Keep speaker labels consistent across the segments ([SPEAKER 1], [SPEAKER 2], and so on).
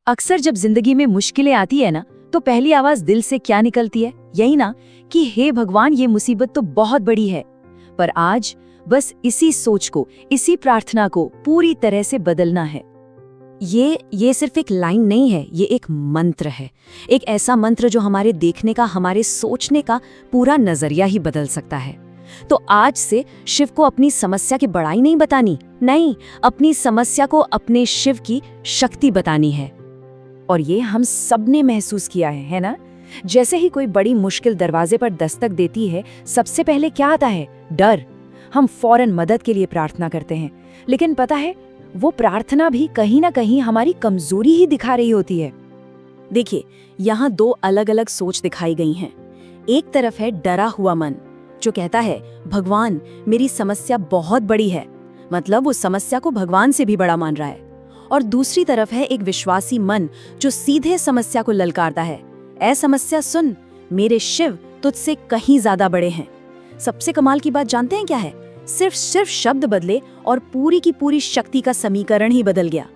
[SPEAKER 1] अक्सर जब जिंदगी में मुश्किलें आती है ना, तो पहली आवाज दिल से क्या निकलती है? यही ना कि हे भगवान, ये मुसीबत तो बहुत बड़ी है। पर आज बस इसी सोच को, इसी प्रार्थना को पूरी तरह से बदलना है।
[SPEAKER 2] ये सिर्फ एक लाइन नहीं है, ये एक मंत्र है। एक ऐसा मंत्र जो हमारे देखने का, हमारे सोचने का पूरा नजरिया ही बदल सकता है। तो आज से शिव को अपनी समस्या की बड़ाई नहीं बतानी, नहीं, अपनी समस्या को अपने शिव की शक्ति बतानी है। और ये हम सबने महसूस किया है ना? जैसे ही कोई बड़ी मुश्किल दरवाजे पर दस्तक देती है, सबसे पहले क्या आता है? डर। हम फौरन मदद के लिए प्रार्थना करते हैं, लेकिन पता है, वो प्रार्थना भी कहीं ना कहीं हमारी कमजोरी ही दिखा रही होती है। देखिए, यहाँ दो अलग अलग सोच दिखाई गई हैं। एक तरफ है डरा हुआ मन, जो कहता है भगवान, मेरी समस्या बहुत बड़ी है, मतलब वो समस्या को भगवान से भी बड़ा मान रहा है। और दूसरी तरफ है एक विश्वासी मन, जो सीधे समस्या को ललकारता है, ऐ समस्या सुन, मेरे शिव तुझसे कहीं ज्यादा बड़े हैं। सबसे कमाल की बात जानते हैं क्या है? सिर्फ शब्द बदले और पूरी की पूरी शक्ति का समीकरण ही बदल गया।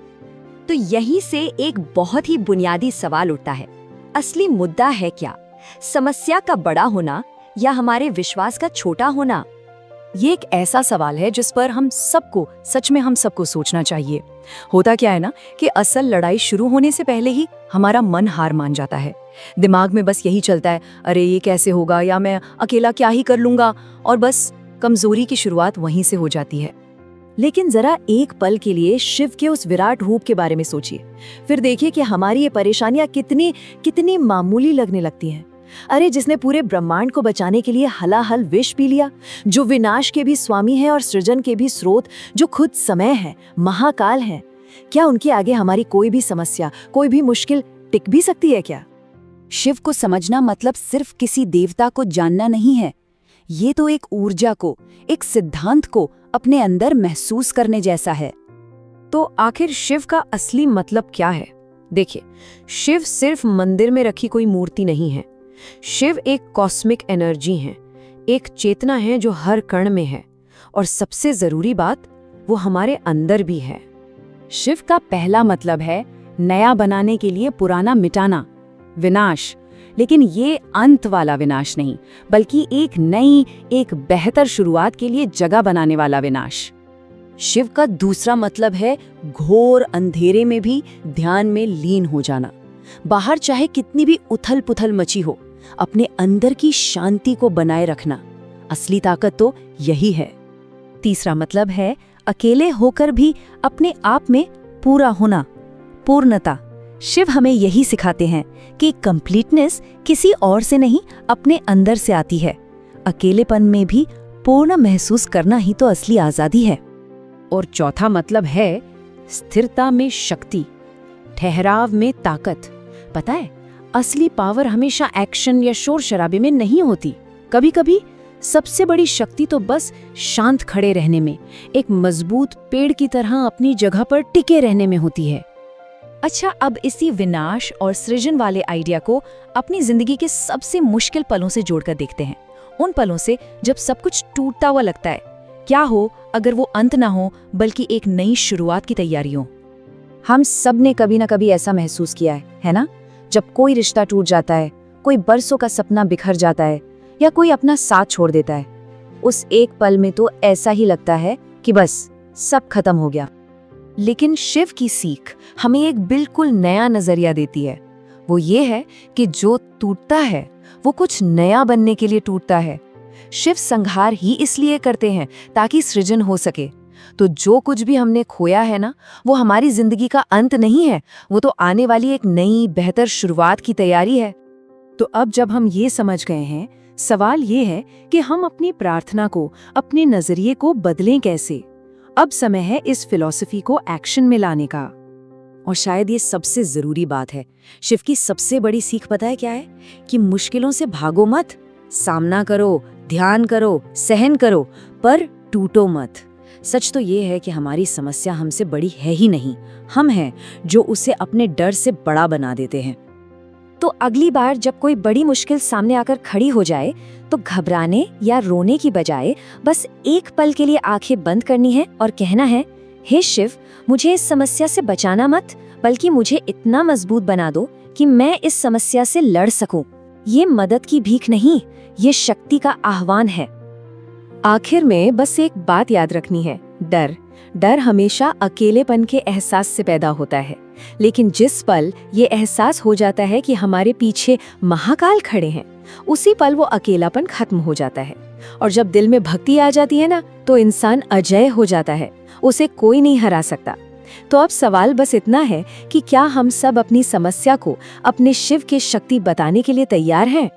[SPEAKER 2] तो यहीं से एक बहुत ही बुनियादी सवाल उठता है, असली मुद्दा है क्या? समस्या का बड़ा होना या हमारे विश्वास का छोटा होना? ये एक ऐसा सवाल है जिस पर हम सबको, सच में हम सबको सोचना चाहिए। होता क्या है ना कि असल लड़ाई शुरू होने से पहले ही हमारा मन हार मान जाता है। दिमाग में बस यही चलता है, अरे ये कैसे होगा, या मैं अकेला क्या ही कर लूंगा, और बस कमजोरी की शुरुआत वहीं से हो जाती है। लेकिन जरा एक पल के लिए शिव के उस विराट रूप के बारे में सोचिए, फिर देखिए कि हमारी ये परेशानियां कितनी कितनी मामूली लगने लगती हैं। अरे, जिसने पूरे ब्रह्मांड को बचाने के लिए हलाहल विष पी लिया, जो विनाश के भी स्वामी है और सृजन के भी स्रोत, जो खुद समय है, महाकाल है, क्या उनके आगे हमारी कोई भी समस्या, कोई भी मुश्किल टिक भी सकती है क्या? शिव को समझना मतलब सिर्फ किसी देवता को जानना नहीं है, ये तो एक ऊर्जा को, एक सिद्धांत को अपने अंदर महसूस करने जैसा है।
[SPEAKER 1] तो आखिर शिव का असली मतलब क्या है? देखिए, शिव सिर्फ मंदिर में रखी कोई मूर्ति नहीं है। शिव एक कॉस्मिक एनर्जी है, एक चेतना है जो हर कण में है, और सबसे जरूरी बात, वो हमारे अंदर भी है।
[SPEAKER 2] शिव का पहला मतलब है नया बनाने के लिए पुराना मिटाना, विनाश। लेकिन ये अंत वाला विनाश नहीं, बल्कि एक नई, एक बेहतर शुरुआत के लिए जगह बनाने वाला विनाश। शिव का दूसरा मतलब है घोर अंधेरे में भी ध्यान में लीन हो जाना। बाहर चाहे कितनी भी उथल पुथल मची हो, अपने अंदर की शांति को बनाए रखना। असली ताकत तो यही है। तीसरा मतलब है अकेले होकर भी अपने आप में पूरा होना, पूर्णता। शिव हमें यही सिखाते हैं कि कंप्लीटनेस किसी और से नहीं, अपने अंदर से आती है। अकेलेपन में भी पूर्ण महसूस करना ही तो असली आजादी है।
[SPEAKER 1] और चौथा मतलब है स्थिरता में शक्ति, ठहराव में ताकत। पता है, असली पावर हमेशा एक्शन या शोर शराबे में नहीं होती। कभी कभी सबसे बड़ी शक्ति तो बस शांत खड़े रहने में, एक मजबूत पेड़ की तरह अपनी जगह पर टिके रहने में होती है। अच्छा, अब इसी विनाश और सृजन वाले आइडिया को अपनी जिंदगी के सबसे मुश्किल पलों से जोड़कर देखते हैं। उन पलों से जब सब कुछ टूटता हुआ लगता है। क्या हो अगर वो अंत ना हो, बल्कि एक नई शुरुआत की तैयारी हो?
[SPEAKER 2] हम सब ने कभी ना कभी ऐसा महसूस किया है ना? जब कोई रिश्ता टूट जाता है, कोई बरसों का सपना बिखर जाता है, या कोई अपना साथ छोड़ देता है, उस एक पल में तो ऐसा ही लगता है कि बस सब खत्म हो गया। लेकिन शिव की सीख हमें एक बिल्कुल नया नजरिया देती है। वो ये है कि जो टूटता है वो कुछ नया बनने के लिए टूटता है। शिव संहार ही इसलिए करते हैं ताकि सृजन हो सके। तो जो कुछ भी हमने खोया है ना, वो हमारी जिंदगी का अंत नहीं है, वो तो आने वाली एक नई बेहतर शुरुआत की तैयारी है। तो अब जब हम ये समझ गए हैं, सवाल ये है कि हम अपनी प्रार्थना को, अपने नजरिए को बदलें कैसे? अब समय है इस फिलॉसफी को एक्शन में लाने का। और शायद ये सबसे जरूरी बात है। शिव की सबसे बड़ी सीख पता है क्या है? कि मुश्किलों से भागो मत, सामना करो, ध्यान करो, सहन करो, पर टूटो मत। सच तो ये है कि हमारी समस्या हमसे बड़ी है ही नहीं, हम हैं जो उसे अपने डर से बड़ा बना देते हैं। तो अगली बार जब कोई बड़ी मुश्किल सामने आकर खड़ी हो जाए, तो घबराने या रोने की बजाय बस एक पल के लिए आंखें बंद करनी है और कहना है, हे शिव, मुझे इस समस्या से बचाना मत, बल्कि मुझे इतना मजबूत बना दो कि मैं इस समस्या से लड़ सकूं। ये मदद की भीख नहीं, ये शक्ति का आह्वान है।
[SPEAKER 1] आखिर में बस एक बात याद रखनी है, डर हमेशा अकेलेपन के एहसास से पैदा होता है, लेकिन जिस पल ये एहसास हो जाता है कि हमारे पीछे महाकाल खड़े हैं, उसी पल वो अकेलापन खत्म हो जाता है। और जब दिल में भक्ति आ जाती है ना, तो इंसान अजेय हो जाता है, उसे कोई नहीं हरा सकता। तो अब सवाल बस इतना है कि क्या हम सब अपनी समस्या को अपने शिव की शक्ति बताने के लिए तैयार हैं?